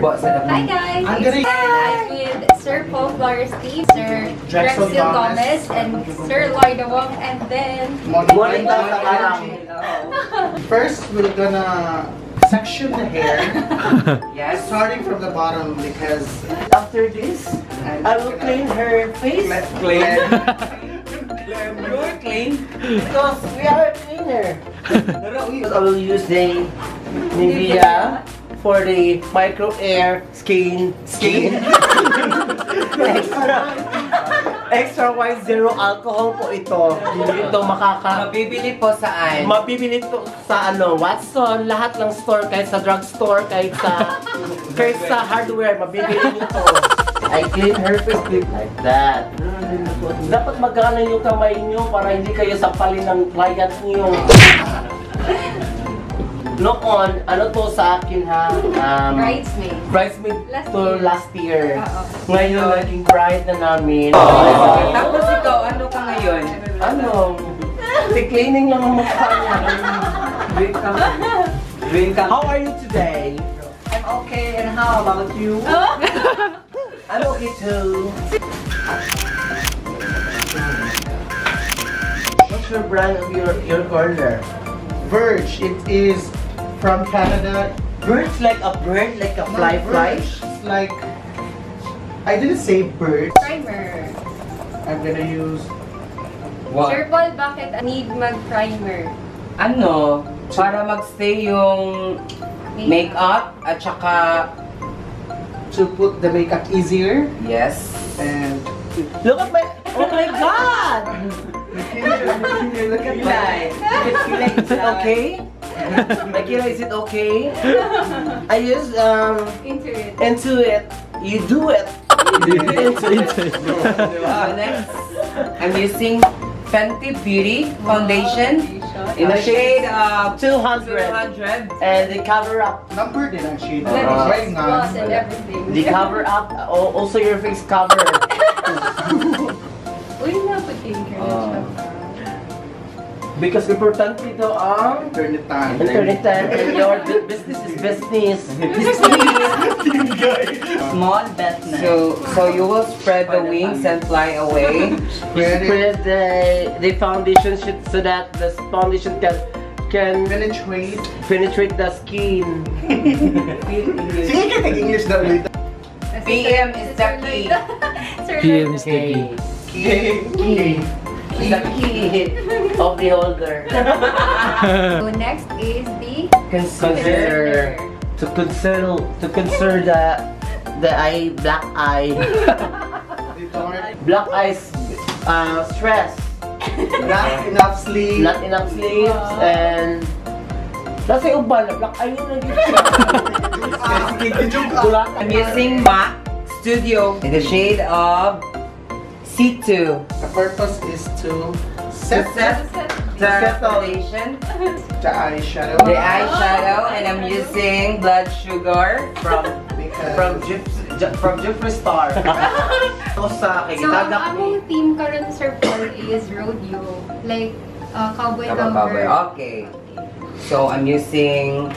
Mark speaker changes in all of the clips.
Speaker 1: Hi guys! I'm with Sir Paul Flores team, Sir Drexel Gomez, and Sir Lloyd Wong, and then
Speaker 2: First, we're gonna section the hair. Yes. Starting from the bottom because
Speaker 3: after this, I will clean her face.
Speaker 2: Clean.
Speaker 3: You're clean because we are a cleaner. I will use the Nivea for the micro air skin. Extra white zero alcohol po ito. Ito
Speaker 4: Mabibili po saan?
Speaker 3: Mabibili to sa Watson, lahat ng store, kahit sa drugstore, kahit sa hardware, mabibili nito. I clean her face like that. Dapat magana yung kamay nyo para hindi kayo sapalin ng client nyo. Noon, ano to sa akin ha?
Speaker 1: Bridesmaid.
Speaker 3: Bridesmaid to last year. Ngayon, naging bride na namin.
Speaker 4: Tapos ikaw, ano ka ngayon?
Speaker 3: Cleaning lang ang mukha niya.
Speaker 4: Drink ka.
Speaker 3: How are you today?
Speaker 4: I'm okay, and how about you?
Speaker 3: I'm okay too. What's your brand of your corner?
Speaker 2: Verge. It is from Canada.
Speaker 3: Bird's like a bird, like a fly.
Speaker 2: It's like, I didn't say bird.
Speaker 1: Primer.
Speaker 2: I'm gonna use.
Speaker 4: What?
Speaker 1: Sir Paul, bakit need mag-primer?
Speaker 4: Para magstay yung makeup at saka
Speaker 2: To put the makeup easier.
Speaker 4: yes.
Speaker 2: And
Speaker 3: Look at my, oh my God!
Speaker 4: Look at that.
Speaker 3: Is it okay? Akira, is it okay? I use into it. You do it.
Speaker 4: Next, I'm using Fenty Beauty Foundation in the shade of 200
Speaker 3: and the cover up.
Speaker 2: number din ang shade.
Speaker 1: Right now. And everything.
Speaker 3: The cover up, also your face cover.
Speaker 1: Uy, napag-skincare.
Speaker 3: Because important ito ang
Speaker 2: Internet
Speaker 3: and your business is business.
Speaker 4: small business. So you will spread the wings and fly away.
Speaker 3: Spread the foundation so that the foundation can penetrate the skin.
Speaker 2: Sige ka English na ulit.
Speaker 4: PM is the key.
Speaker 5: PM is the key.
Speaker 2: Key.
Speaker 3: The key of the holder.
Speaker 1: So next is the
Speaker 3: Consider to consider the black eye stress.
Speaker 2: Not enough sleep.
Speaker 3: Not enough sleeps and nasa uban na black eye yun
Speaker 4: I'm using MAC Studio in the shade of C2.
Speaker 2: The purpose is to set
Speaker 4: The foundation,
Speaker 2: the eyeshadow.
Speaker 4: and I'm using blood sugar from
Speaker 3: Jeffree Star.
Speaker 1: So, among team karon Sir Paul is rodeo. Like, cowboy number.
Speaker 4: Okay. So I'm using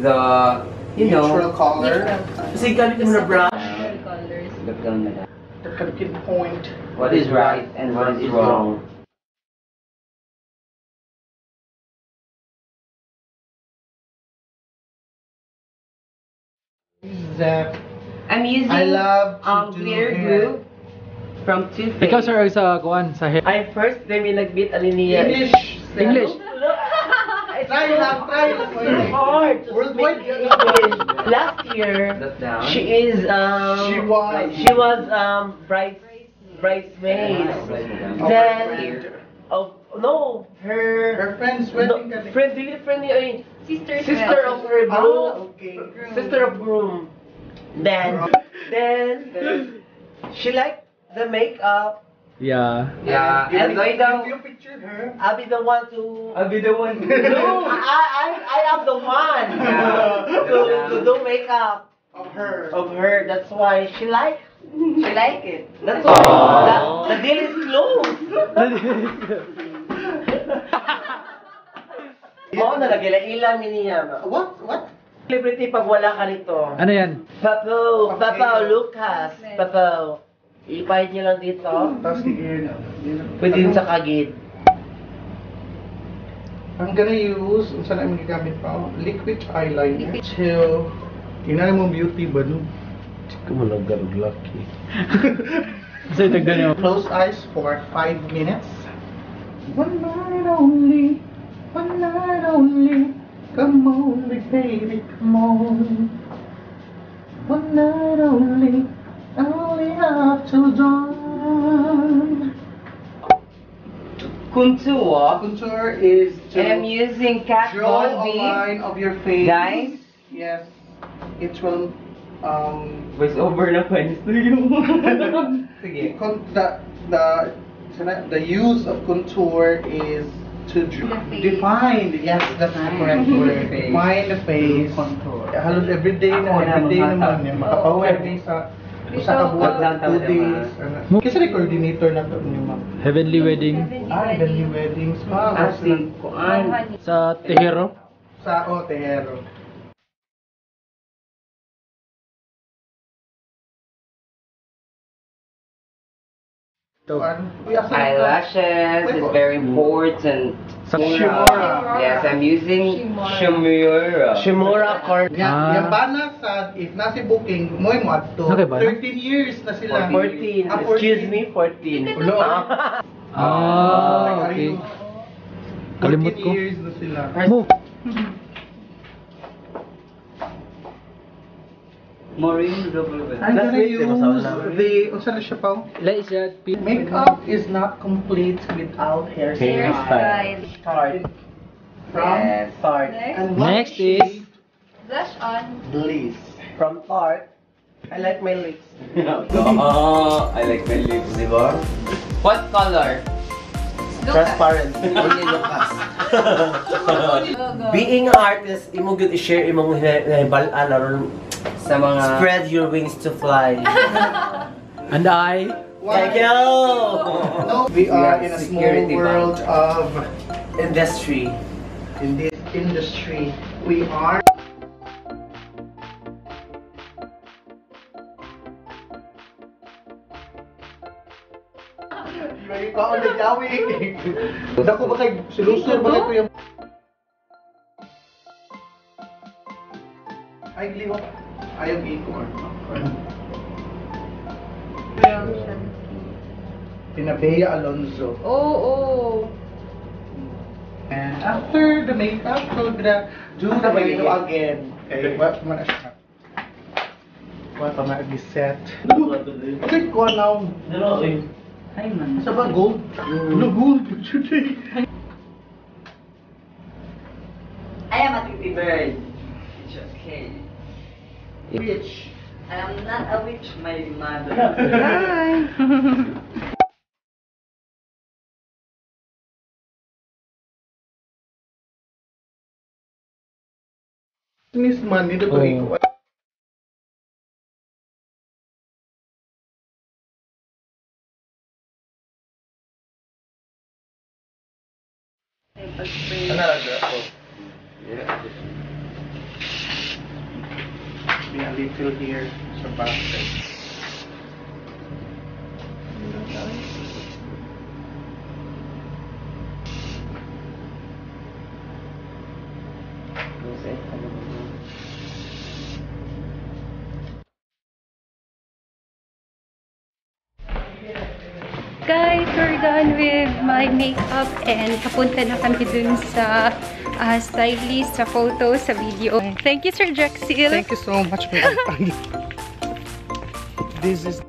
Speaker 4: the
Speaker 2: Neutral color.
Speaker 3: Kasi galit mo na brush.
Speaker 1: Colors.
Speaker 2: The can pinpoint.
Speaker 4: what is right and what is wrong. I'm using
Speaker 2: I love to do
Speaker 4: clear
Speaker 2: hair.
Speaker 4: glue from Too Faced.
Speaker 5: Ikaw sir sa kuan sa hair.
Speaker 3: I first demi nagbit aliniya.
Speaker 5: English.
Speaker 2: Try lang.
Speaker 3: Hard.
Speaker 2: Worldwide.
Speaker 3: Last year,
Speaker 4: That's down.
Speaker 3: she was bridesmaid. Then her
Speaker 2: friend's wedding.
Speaker 3: sister of her groom.
Speaker 2: Okay.
Speaker 3: Sister of groom. Then she liked the makeup.
Speaker 5: Yeah.
Speaker 4: Yeah, and lay down.
Speaker 2: You pictured her.
Speaker 3: I'll be the one to.
Speaker 4: I'll be the one.
Speaker 3: No, I am the one to do makeup
Speaker 2: Of her.
Speaker 3: of her. That's why she like it. That's why the deal is closed. Oo na nagila-ila niya.
Speaker 2: What?
Speaker 3: Celebrity pag wala ka nito.
Speaker 5: Ano yan?
Speaker 3: Papaw, Lucas. Papaw. Ipahid niyo lang dito.
Speaker 2: Tapos the ear na.
Speaker 3: Pwede din sa kagid.
Speaker 2: I'm gonna use, saan namin gagamit pa? Liquid eyeliner. Till, tingnan mo beauty ba no?
Speaker 3: Hindi ko malagarog lucky.
Speaker 5: Kasi tagdan niyo.
Speaker 2: Close eyes for 5 minutes. One night only, one night only. Come on, baby, come on. One night only, only up till dawn.
Speaker 4: Contour.
Speaker 2: Contour is to
Speaker 4: And I'm using cat
Speaker 2: draw a
Speaker 4: body.
Speaker 2: line of your face.
Speaker 4: Guys.
Speaker 2: Yes. It will
Speaker 4: Voice over na pa Sige.
Speaker 2: The use of contour is to define. Yes, that's the correct word. Define the face.
Speaker 4: Contour.
Speaker 2: Halos everyday naman yan. Makapawer din sa ka buwan, 2 days. Kasi coordinator na to niyo ma'am.
Speaker 5: Heavenly Wedding.
Speaker 2: Heavenly Weddings pa.
Speaker 4: Asin kuan.
Speaker 5: Sa Tejero.
Speaker 2: Sa Tejero.
Speaker 4: Eyelashes is very important.
Speaker 5: Sa
Speaker 2: Shimura.
Speaker 4: Yes, I'm using Shimura.
Speaker 3: Shimura Court.
Speaker 2: Yung bana sa, if nasi booking, mo ato.
Speaker 5: Okay ba?
Speaker 2: 13 years na sila.
Speaker 3: 14. Excuse me, 14.
Speaker 2: Ulo.
Speaker 5: Okay. Kalimut
Speaker 2: 14
Speaker 5: ko.
Speaker 2: years na sila.
Speaker 5: Move.
Speaker 4: Maureen double.
Speaker 2: I'm gonna
Speaker 3: That's it,
Speaker 2: use
Speaker 3: masama
Speaker 2: the, unsa na siya pa?
Speaker 5: Lai siya.
Speaker 2: Makeup is not complete without hairstyle.
Speaker 3: Hairstyle.
Speaker 2: Start from
Speaker 3: Start.
Speaker 2: and what
Speaker 5: Next is
Speaker 2: shade?
Speaker 1: Blush on.
Speaker 2: Bliss.
Speaker 3: From Tarte. I like my lips.
Speaker 4: I like my lips, di ba? What color?
Speaker 3: Transparent.
Speaker 4: Only Lucas.
Speaker 3: Being an artist, imo gyud i-share imong balaan aron
Speaker 4: Sa mga...
Speaker 3: spread your wings to fly.
Speaker 5: And I.
Speaker 3: Thank you.
Speaker 2: No, we are in a small
Speaker 4: Security
Speaker 2: world of
Speaker 3: Industry.
Speaker 2: in this industry. We are. Lagi ka on the yawi. Dako ba kay silusur ba kay kuya? Ay gliho. Ayaw giko. Pinabea Alonzo.
Speaker 1: Oh.
Speaker 2: And after the makeup, we're gonna do the makeup again. Okay, what man siya? What pa mag-set? Okay, ko now.
Speaker 4: Hi, man.
Speaker 2: Sa ba gold? No gold today.
Speaker 6: I am a Titi Bird. It's okay.
Speaker 2: Witch.
Speaker 6: I am not a witch, my mother.
Speaker 1: Bye.
Speaker 2: Miss man, dito ko iko. Ano lang ako? Be a little here sa basket.
Speaker 1: Guys, we're done with my makeup and papunta na kami dun sa stylist, sa photo, sa video. Thank you, Sir Drexel.
Speaker 2: Thank you so much. This is